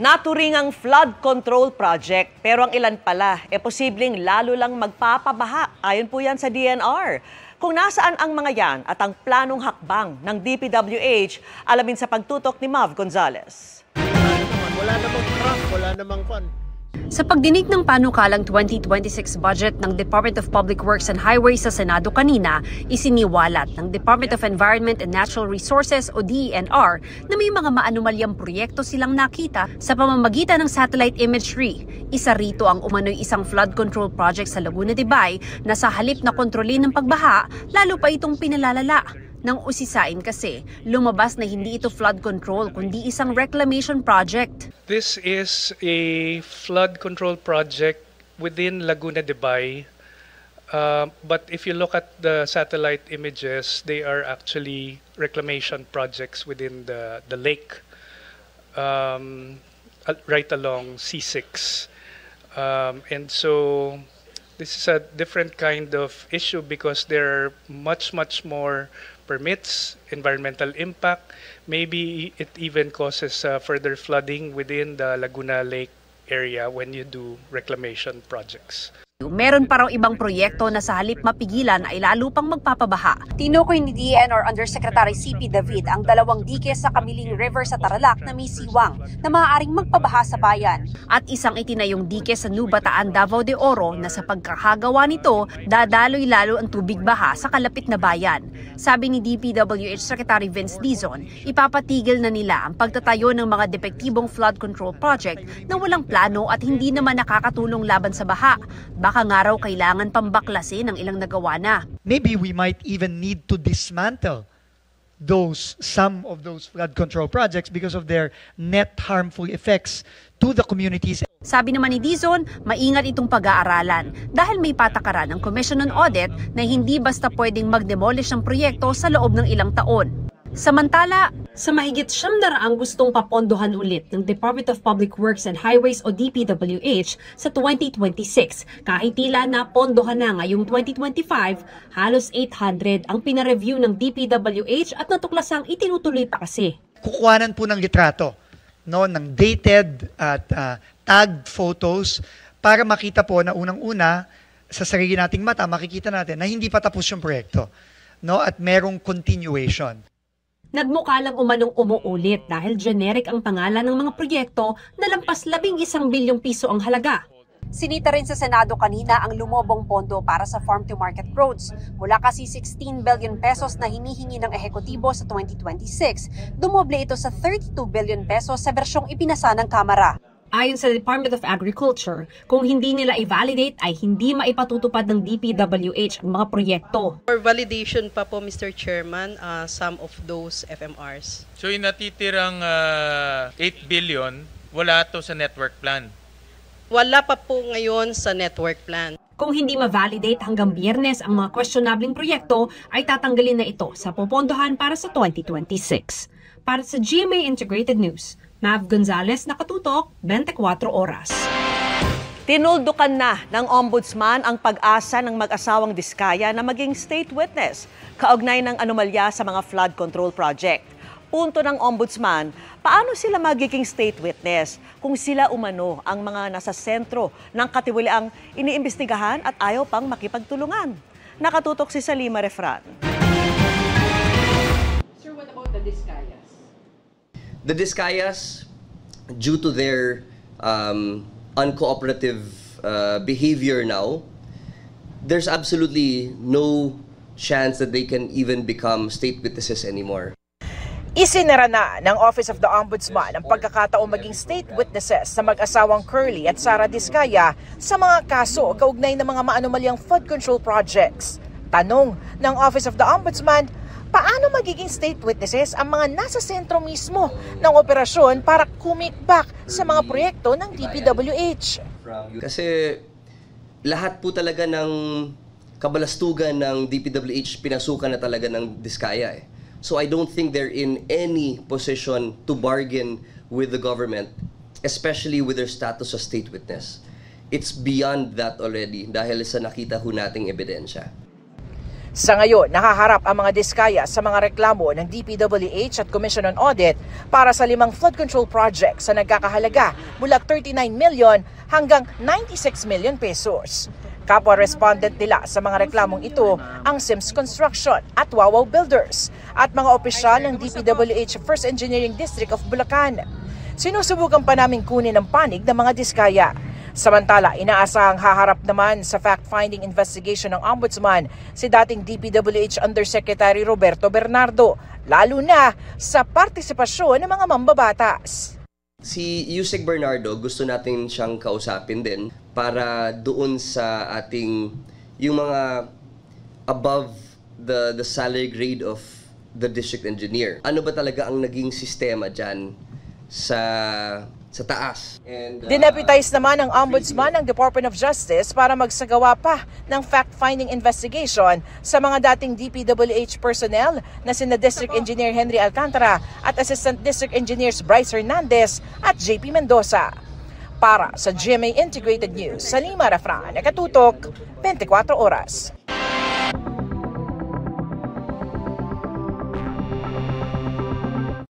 Naturingang flood control project pero ang ilan pala posibleng lalo lang magpapabaha. Ayon po yan sa DNR. Kung nasaan ang mga yan at ang planong hakbang ng DPWH, alamin sa pagtutok ni Mav Gonzalez. Wala namang truck, wala namang kwan. Sa pagdinig ng panukalang 2026 budget ng Department of Public Works and Highways sa Senado kanina, isiniwalat ng Department of Environment and Natural Resources o DENR na may mga maanumalyang proyekto silang nakita sa pamamagitan ng satellite imagery. Isa rito ang umano'y isang flood control project sa Laguna de Bay na sa halip na kontrolin ng pagbaha, lalo pa itong pinalalala. Nang usisain kasi, lumabas na hindi ito flood control kundi isang reclamation project. This is a flood control project within Laguna de Bay. But if you look at the satellite images, they are actually reclamation projects within the lake right along C6. And so this is a different kind of issue because there are much more permits, environmental impact. Maybe it even causes further flooding within the Laguna Lake area when you do reclamation projects. Meron pa raw ibang proyekto na sa halip mapigilan ay lalo pang magpapabaha. Tinukoy ni DENR Undersecretary CP David ang 2 dike sa Kamiling River sa Tarlac na may siwang na maaaring magpabaha sa bayan. At isang itinayong dike sa New Bataan, Davao de Oro na sa pagkakagawa nito, dadaloy lalo ang tubig baha sa kalapit na bayan. Sabi ni DPWH Secretary Vince Dizon, ipapatigil na nila ang pagtatayo ng mga depektibong flood control project na walang plano at hindi naman nakakatulong laban sa baha. Baka nga raw kailangan pambaklasin ang ilang nagawa na. Maybe we might even need to dismantle some of those flood control projects because of their net harmful effects to the communities. Sabi naman ni Dizon, maingat itong pag-aaralan dahil may patakaran ng Commission on Audit na hindi basta pwedeng mag-demolish ng proyekto sa loob ng ilang taon. Samantala, sa mahigit 700 gustong papondohan ulit ng Department of Public Works and Highways o DPWH sa 2026. Kahit tila na pondohan na ngayong 2025, halos 800 ang pinareview ng DPWH at natuklasang itinutuloy pa kasi. Kukuhanan po ng litrato, no, ng dated at tagged photos para makita po na unang-una sa sarili nating mata, makikita natin na hindi pa tapos yung proyekto, no, at merong continuation. Nagmukha lang umanong umuulit dahil generic ang pangalan ng mga proyekto na lampas 11 bilyong piso ang halaga. Sinita rin sa Senado kanina ang lumobong pondo para sa farm-to-market roads. Mula kasi 16 billion pesos na hinihingi ng ehekutibo sa 2026, dumoble ito sa 32 billion pesos sa bersyong ipinasa ng Kamara. Ayon sa Department of Agriculture, kung hindi nila i-validate ay hindi maipatutupad ng DPWH ang mga proyekto. For validation pa po, Mr. Chairman, some of those FMRs. So yung natitirang 8 billion, wala to sa network plan? Wala pa po ngayon sa network plan. Kung hindi ma-validate hanggang Biyernes ang mga questionabling proyekto, ay tatanggalin na ito sa popondohan para sa 2026. Para sa GMA Integrated News, Mav Gonzalez, nakatutok, 24 oras. Tinuldukan na ng Ombudsman ang pag-asa ng mag-asawang Diskaya na maging state witness kaugnay ng anomalya sa mga flood control project. Punto ng Ombudsman, paano sila magiging state witness kung sila umano ang mga nasa sentro ng katiwaliang iniimbestigahan at ayaw pang makipagtulungan? Nakatutok si Salima Refran. Sir, what about the Diskayas? The Diskayas, due to their uncooperative behavior now, there's absolutely no chance that they can even become state witnesses anymore. Isinara na ng Office of the Ombudsman ang pagkakataong maging state witnesses sa mag-asawang Curly at Sara Diskaya sa mga kaso kaugnay ng mga maanumalyang flood control projects. Tanong ng Office of the Ombudsman, paano magiging state witnesses ang mga nasa sentro mismo ng operasyon para kumikbak sa mga proyekto ng DPWH? Kasi lahat po talaga ng kabalastugan ng DPWH pinasukan na talaga ng Diskaya eh. So I don't think they're in any position to bargain with the government, especially with their status as state witness. It's beyond that already dahil sa nakita ho nating ebidensya. Sa ngayon, nakaharap ang mga diskaya sa mga reklamo ng DPWH at Commission on Audit para sa 5 flood control projects sa nagkakahalaga mula 39 million hanggang 96 million pesos. Kapwa respondent nila sa mga reklamong ito ang Sims Construction at Wawaw Builders at mga opisyal ng DPWH First Engineering District of Bulacan. Sinusubukan pa namin kunin ang panig ng mga diskaya. Samantala, inaasahang haharap naman sa fact-finding investigation ng Ombudsman si dating DPWH Undersecretary Roberto Bernardo, lalo na sa partisipasyon ng mga mambabatas. Si Yusek Bernardo, gusto natin siyang kausapin din para doon sa ating, yung mga above the salary grade of the district engineer. Ano ba talaga ang naging sistema dyan sa taas? Dineputize naman ng Ombudsman ng Department of Justice para magsagawa pa ng fact-finding investigation sa mga dating DPWH personnel na sina District Engineer Henry Alcantara at Assistant District Engineers Bryce Hernandez at JP Mendoza. Para sa GMA Integrated News, Salima Rafran, nakatutok 24 oras.